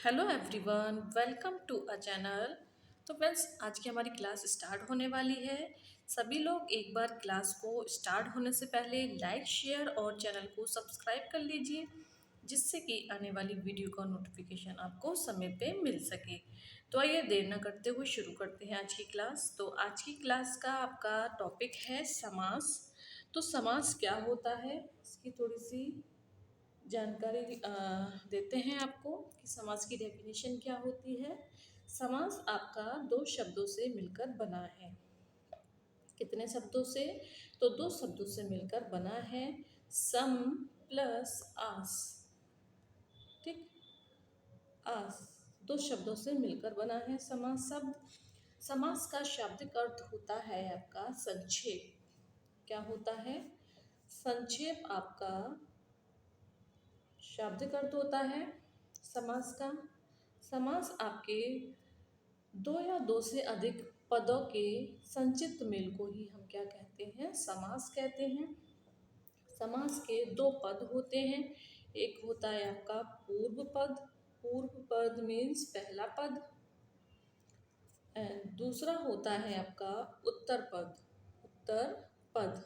Hello everyone, welcome to a channel. तो friends, आज की हमारी क्लास स्टार्ट होने वाली है। सभी लोग एक बार क्लास को स्टार्ट होने से पहले लाइक, शेयर और चैनल को सब्सक्राइब कर लीजिए, जिससे कि आने वाली वीडियो का नोटिफिकेशन आपको समय पे मिल सके। तो आइए देर न करते हुए शुरू करते हैं आज की क्लास। तो आज की क्लास का आपका टॉपिक है समास। तो समास क्या होता है, इसकी थोड़ी सी जानकारी देते हैं आपको कि समास की डेफिनेशन क्या होती है। समास आपका दो शब्दों से मिलकर बना है। कितने शब्दों से? तो दो शब्दों से मिलकर बना है। सम प्लस आस। ठीक, आस दो शब्दों से मिलकर बना है समास शब्द। समास का शाब्दिक अर्थ होता है आपका संक्षेप। क्या होता है? संक्षेप आपका शाब्दिक अर्थ होता है समास का। समास आपके दो या दो से अधिक पदों के संचित मेल को ही हम क्या कहते हैं? समास कहते हैं। समास के दो पद होते हैं। एक होता है आपका पूर्व पद। पूर्व पद मीन्स पहला पद। एंड दूसरा होता है आपका उत्तर पद। उत्तर पद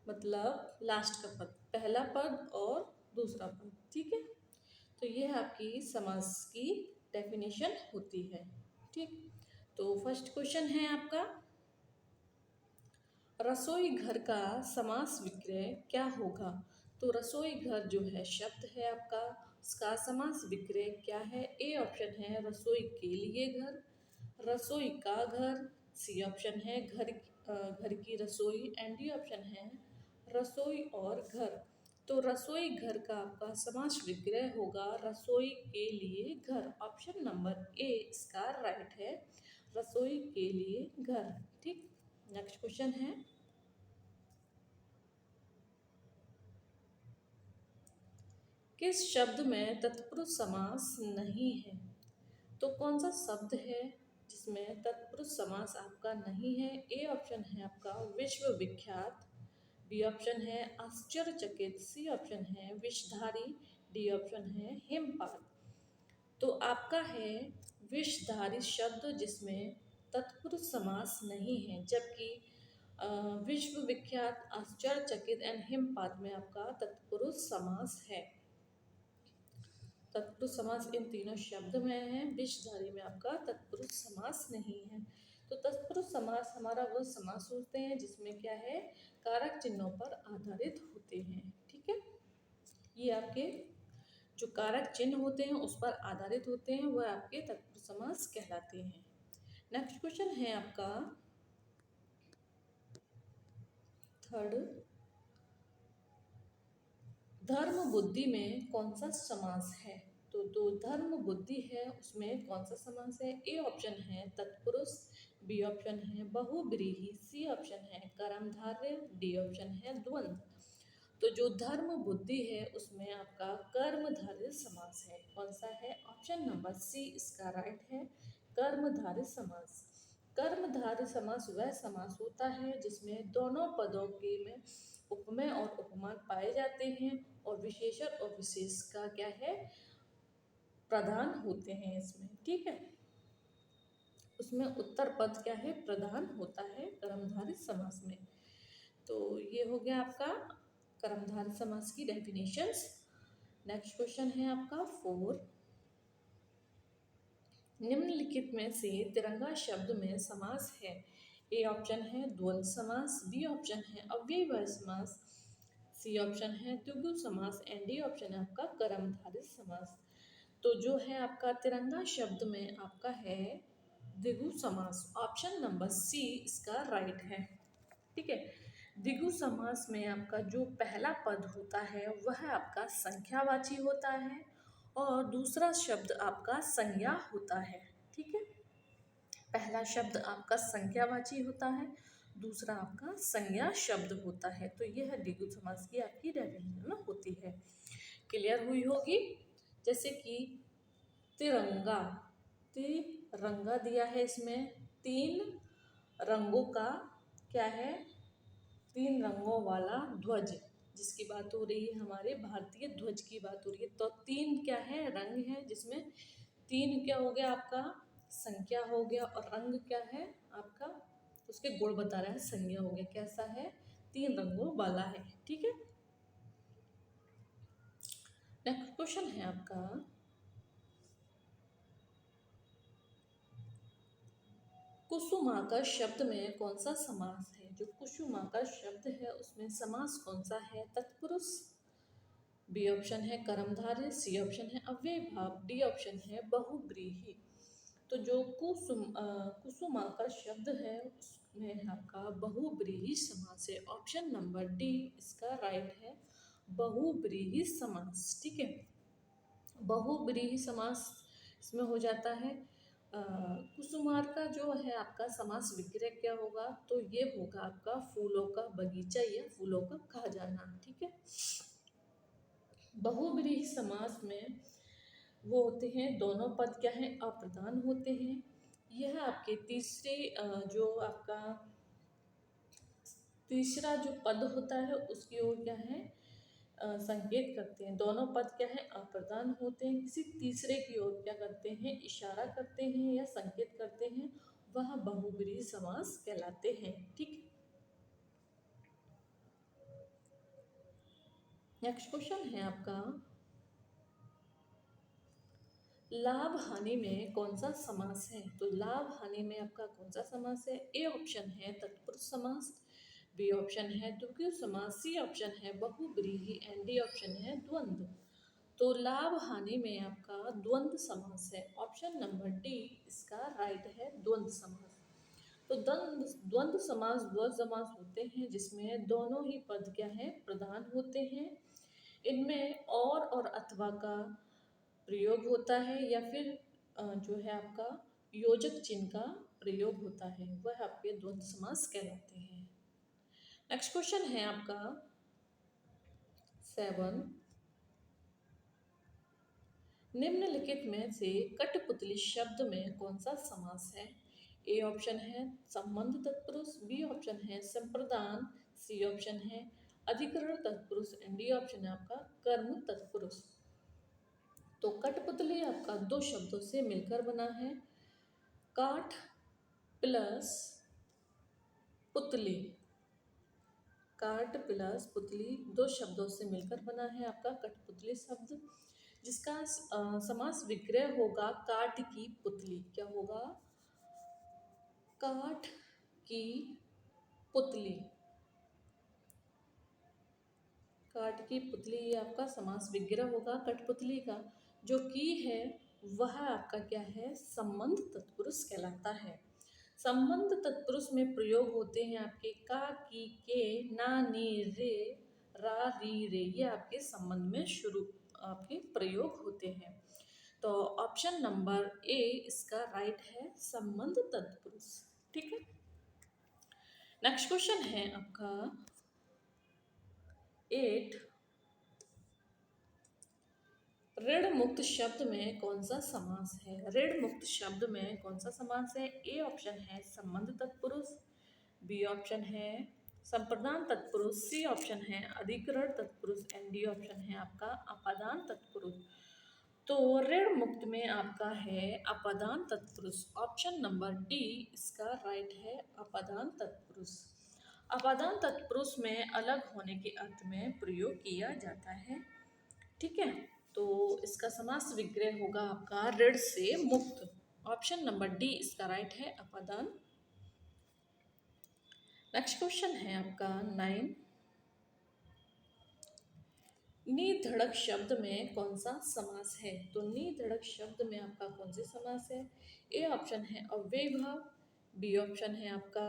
मतलब लास्ट का पद, पहला पद और दूसरा पद। ठीक है, तो यह आपकी समास की डेफिनेशन होती है। ठीक, तो फर्स्ट क्वेश्चन है आपका, रसोई घर का समास विग्रह क्या होगा? तो रसोई घर जो है शब्द है आपका, उसका समास विग्रह क्या है? ए ऑप्शन है रसोई के लिए घर, रसोई का घर। सी ऑप्शन है घर की रसोई। एंड डी ऑप्शन है रसोई और घर। तो रसोई घर का आपका समास विग्रह होगा रसोई के लिए घर। ऑप्शन नंबर ए इसका राइट है, रसोई के लिए घर। ठीक, नेक्स्ट क्वेश्चन है, किस शब्द में तत्पुरुष समास नहीं है? तो कौन सा शब्द है जिसमें तत्पुरुष समास आपका नहीं है? ए ऑप्शन है आपका विश्वविख्यात। बी ऑप्शन है आश्चर्यचकित। सी ऑप्शन है विषधारी। डी ऑप्शन है हिमपात। तो आपका है विषधारी शब्द जिसमें तत्पुरुष समास नहीं है, जबकि विश्वविख्यात, आश्चर्यचकित एंड हिमपात में आपका तत्पुरुष समास है। तत्पुरुष समास इन तीनों शब्द में है, विषधारी में आपका तत्पुरुष समास नहीं है। तो तत्पुरुष समास हमारा वो समास होते हैं जिसमें क्या है, कारक चिन्हों पर आधारित होते हैं। ठीक है, ये आपके जो कारक चिन्ह होते हैं उस पर आधारित होते हैं, वह आपके तत्पुरुष समास कहलाते हैं। नेक्स्ट क्वेश्चन है आपका थर्ड, धर्म बुद्धि में कौन सा समास है? तो दो धर्म बुद्धि है उसमें कौन सा समास है? ए ऑप्शन है तत्पुरुष। बी ऑप्शन है बहुब्रीहि। सी ऑप्शन है कर्मधारय। डी ऑप्शन है द्वंद्व। तो जो धर्म बुद्धि है उसमें आपका कर्मधारय समास है। कौन सा है? ऑप्शन नंबर सी इसका राइट है, कर्मधारय समास। कर्मधारय समास वह समास होता है जिसमें दोनों पदों के में उपमेय और उपमान पाए जाते हैं और विशेषण और विशेष का क्या है, प्रधान होते हैं इसमें। ठीक है, उसमें उत्तर पद क्या है, प्रधान होता है कर्मधारय समास में। तो ये हो गया आपका कर्मधारय समास की डेफिनेशंस। नेक्स्ट क्वेश्चन है आपका फोर, निम्नलिखित में से तिरंगा शब्द में समास है? ए ऑप्शन है द्वंद्व समास। बी ऑप्शन है अव्ययभाव समास। सी ऑप्शन है द्विगु समास। एंड डी ऑप्शन है आपका कर्मधारय समास। तो जो है आपका तिरंगा शब्द में आपका है द्विगु समास। ऑप्शन नंबर सी इसका राइट है। ठीक है, द्विगु समास में आपका जो पहला पद होता है वह आपका संख्यावाची होता है और दूसरा शब्द आपका संज्ञा होता है। ठीक है, पहला शब्द आपका संख्यावाची होता है, दूसरा आपका संज्ञा शब्द होता है। तो यह द्विगु समास की आपकी डेफिनेशन होती है। क्लियर हुई होगी। जैसे कि तिरंगा, तिरंगा दिया है, इसमें तीन रंगों का क्या है, तीन रंगों वाला ध्वज जिसकी बात हो रही है हमारे भारतीय ध्वज की बात हो रही है। तो तीन क्या है, रंग है, जिसमें तीन क्या हो गया आपका, संख्या हो गया, और रंग क्या है आपका, उसके गुण बता रहा है, संज्ञा हो गया, कैसा है, तीन रंगों वाला है। ठीक है। नेक्स्ट क्वेश्चन है आपका, कुसुमाकर शब्द में कौन सा समास है। जो कुसुमाकर शब्द है उसमें समास कौन सा है, तत्पुरुष, बी ऑप्शन है कर्मधारय, सी ऑप्शन है अव्ययभाव, डी ऑप्शन है बहुव्रीहि। तो जो कुसुमाकर शब्द है उसमें आपका बहुव्रीहि समास है। ऑप्शन नंबर डी इसका राइट है, बहुव्रीहि समास। ठीक है। बहुव्रीहि समास इसमें हो जाता है। कुसुमार का जो है आपका समास विग्रह क्या होगा, तो ये होगा आपका फूलों का बगीचा या फूलों का खा जाना। ठीक है। बहुव्रीहि समास में वो होते हैं, दोनों पद क्या है, अप्रधान होते हैं। यह आपके तीसरे जो आपका तीसरा जो पद होता है उसकी ओर क्या है, संकेत करते हैं। दोनों पद क्या है, अप्रधान होते हैं, किसी तीसरे की ओर क्या करते हैं, इशारा करते हैं या संकेत करते हैं, वह बहुव्रीहि समास कहलाते हैं। ठीक। नेक्स्ट क्वेश्चन है आपका, लाभ हानि में कौन सा समास है। तो लाभ हानि में आपका कौन सा समास है, ए ऑप्शन है तत्पुरुष समास, बी ऑप्शन है द्विगु समास, सी ऑप्शन है बहुव्रीहि एंड डी ऑप्शन है द्वंद्व। तो लाभ हानि में आपका द्वंद्व समास है। ऑप्शन नंबर डी इसका राइट है, द्वंद्व समास। तो द्वंद्व समास वह समास होते हैं जिसमें दोनों ही पद क्या है, प्रधान होते हैं। इनमें और अथवा का प्रयोग होता है, या फिर जो है आपका योजक चिन्ह का प्रयोग होता है, वह आपके द्वंद्व समास कहलाते हैं। नेक्स्ट क्वेश्चन है आपका 7, निम्नलिखित में से कठपुतली शब्द में कौन सा समास है। ए ऑप्शन है संबंध तत्पुरुष, बी ऑप्शन है संप्रदान, सी ऑप्शन है अधिकरण तत्पुरुष एंड डी ऑप्शन है आपका कर्म तत्पुरुष। तो कठपुतली आपका दो शब्दों से मिलकर बना है, काठ प्लस पुतली। काठ प्लस पुतली दो शब्दों से मिलकर बना है आपका कठपुतली शब्द, जिसका समास विग्रह होगा काठ की पुतली। क्या होगा, काठ की पुतली। काठ की पुतली ये आपका समास विग्रह होगा कठपुतली का। जो की है वह आपका क्या है, संबंध तत्पुरुष कहलाता है। संबंध तत्पुरुष में प्रयोग होते हैं आपके का, की, के, ना, नी, रे, रा, री, रे, ये आपके संबंध में शुरू आपके प्रयोग होते हैं। तो ऑप्शन नंबर ए इसका राइट है, संबंध तत्पुरुष। ठीक है। नेक्स्ट क्वेश्चन है आपका 8, ऋण मुक्त शब्द में कौन सा समास है। ऋण मुक्त शब्द में कौन सा समास है। ए ऑप्शन है संबंध तत्पुरुष, बी ऑप्शन है संप्रदान तत्पुरुष, सी ऑप्शन है अधिकरण तत्पुरुष एंड डी ऑप्शन है आपका अपादान तत्पुरुष। तो ऋण मुक्त में आपका है अपादान तत्पुरुष। ऑप्शन नंबर डी इसका राइट है, अपादान तत्पुरुष। अपादान तत्पुरुष में अलग होने के अर्थ में प्रयोग किया जाता है। ठीक है। तो इसका समास विग्रह होगा आपका ऋण से मुक्त। ऑप्शन नंबर डी इसका राइट है, अपादान। नेक्स्ट क्वेश्चन है आपका 9, निधड़क शब्द में कौन सा समास है। तो निधड़क शब्द में आपका कौन से समास है। ए ऑप्शन है अव्ययभाव, बी ऑप्शन है आपका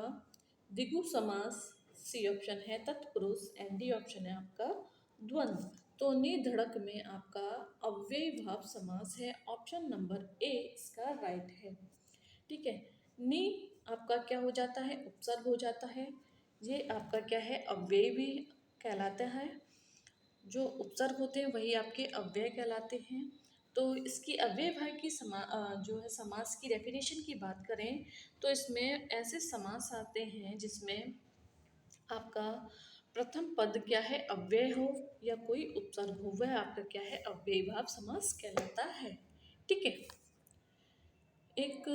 द्विगु समास, सी ऑप्शन है तत्पुरुष एंड डी ऑप्शन है आपका द्वंद्व। तो निधड़क में आपका अव्ययभाव समास है। ऑप्शन नंबर ए इसका राइट है। ठीक है। नी आपका क्या हो जाता है, उपसर्ग हो जाता है। ये आपका क्या है, अव्यय भी कहलाता है। जो उपसर्ग होते हैं वही आपके अव्यय कहलाते हैं। तो इसकी अव्ययभाव की जो है समास की डेफिनेशन की बात करें तो इसमें ऐसे समास आते हैं जिसमें आपका प्रथम पद क्या है, अव्यय हो या कोई उपसर्ग हो, वह आपका क्या है, अव्ययीभाव समास कहलाता है। ठीक है। एक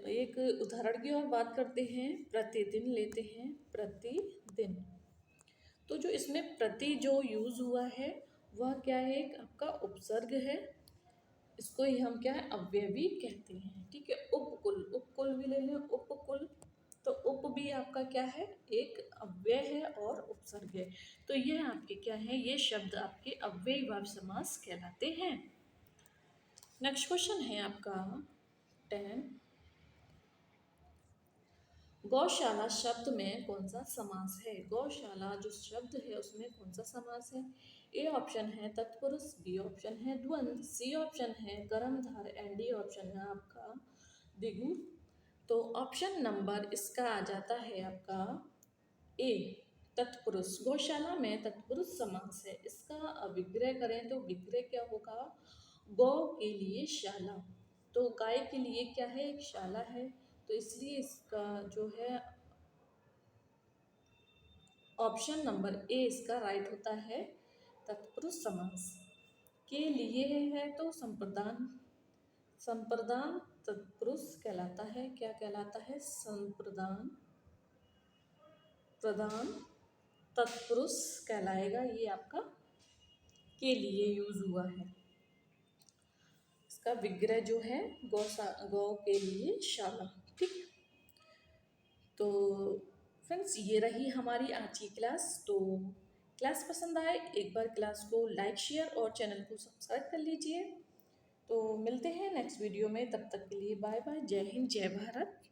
एक उदाहरण की और बात करते हैं। प्रतिदिन लेते हैं, प्रतिदिन। तो जो इसमें प्रति जो यूज हुआ है वह क्या है, एक आपका उपसर्ग है। इसको ही हम क्या है, अव्ययी कहते हैं। ठीक है। उपकुल, उपकुल भी ले लें, उपकुल। तो उप भी आपका क्या है, एक अव्यय है और उपसर्ग है। तो यह आपके क्या है, ये शब्द आपके अव्ययीभाव समास कहलाते हैं। नेक्स्ट क्वेश्चन है आपका 10। गौशाला शब्द में कौन सा समास है? गौशाला जो शब्द है उसमें कौन सा समास है? ए ऑप्शन है तत्पुरुष, बी ऑप्शन है द्वंद्व, सी ऑप्शन है कर्मधार एंड डी ऑप्शन है आपका द्विगु। तो ऑप्शन नंबर इसका आ जाता है आपका ए, तत्पुरुष। गौशाला में तत्पुरुष समास है। इसका विग्रह करें तो विग्रह क्या होगा, गौ के लिए शाला। तो गाय के लिए क्या है, एक शाला है। तो इसलिए इसका जो है ऑप्शन नंबर ए इसका राइट होता है, तत्पुरुष समास। के लिए है तो संप्रदान, संप्रदान तत्पुरुष कहलाता है। क्या कहलाता है, संप्रदान प्रदान तत्पुरुष कहलाएगा। ये आपका के लिए यूज हुआ है। इसका विग्रह जो है गौ के लिए शाला। ठीक। तो फ्रेंड्स ये रही हमारी आज की क्लास। तो क्लास पसंद आए एक बार क्लास को लाइक शेयर और चैनल को सब्सक्राइब कर लीजिए। तो मिलते हैं नेक्स्ट वीडियो में, तब तक के लिए बाय बाय। जय हिंद, जय भारत।